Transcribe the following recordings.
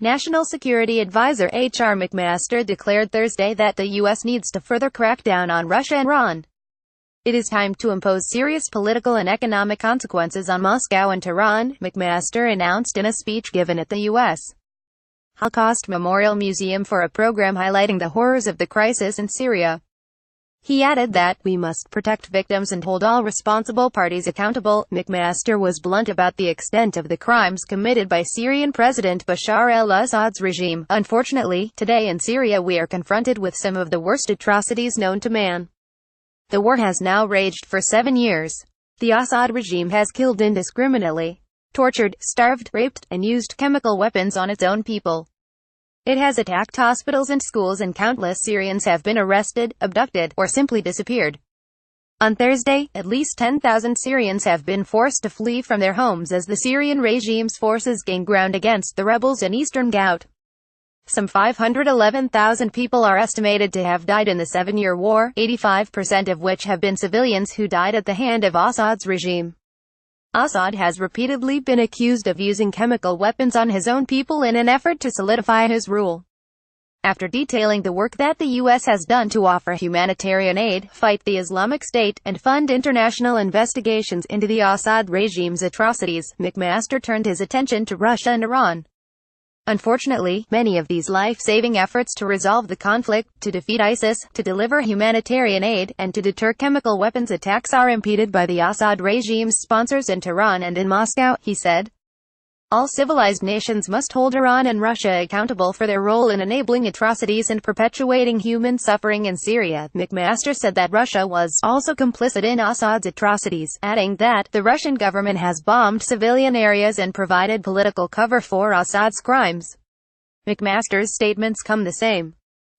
National Security Advisor H.R. McMaster declared Thursday that the U.S. needs to further crack down on Russia and Iran. It is time to impose serious political and economic consequences on Moscow and Tehran, McMaster announced in a speech given at the U.S. Holocaust Memorial Museum for a program highlighting the horrors of the crisis in Syria. He added that, "We must protect victims and hold all responsible parties accountable." McMaster was blunt about the extent of the crimes committed by Syrian President Bashar al-Assad's regime. "Unfortunately, today in Syria we are confronted with some of the worst atrocities known to man. The war has now raged for 7 years. The Assad regime has killed indiscriminately, tortured, starved, raped, and used chemical weapons on its own people. It has attacked hospitals and schools, and countless Syrians have been arrested, abducted, or simply disappeared. On Thursday, at least 10,000 Syrians have been forced to flee from their homes as the Syrian regime's forces gain ground against the rebels in eastern Ghouta. Some 511,000 people are estimated to have died in the 7-year war, 85% of which have been civilians who died at the hand of Assad's regime. Assad has repeatedly been accused of using chemical weapons on his own people in an effort to solidify his rule. After detailing the work that the U.S. has done to offer humanitarian aid, fight the Islamic State, and fund international investigations into the Assad regime's atrocities, McMaster turned his attention to Russia and Iran. "Unfortunately, many of these life-saving efforts to resolve the conflict, to defeat ISIS, to deliver humanitarian aid, and to deter chemical weapons attacks are impeded by the Assad regime's sponsors in Tehran and in Moscow," he said. "All civilized nations must hold Iran and Russia accountable for their role in enabling atrocities and perpetuating human suffering in Syria." McMaster said that Russia was also complicit in Assad's atrocities, adding that the Russian government has bombed civilian areas and provided political cover for Assad's crimes. McMaster's statements come the same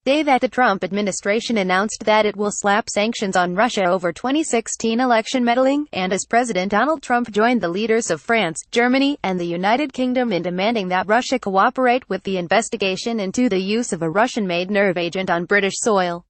day that the Trump administration announced that it will slap sanctions on Russia over 2016 election meddling, and as President Donald Trump joined the leaders of France, Germany, and the United Kingdom in demanding that Russia cooperate with the investigation into the use of a Russian-made nerve agent on British soil.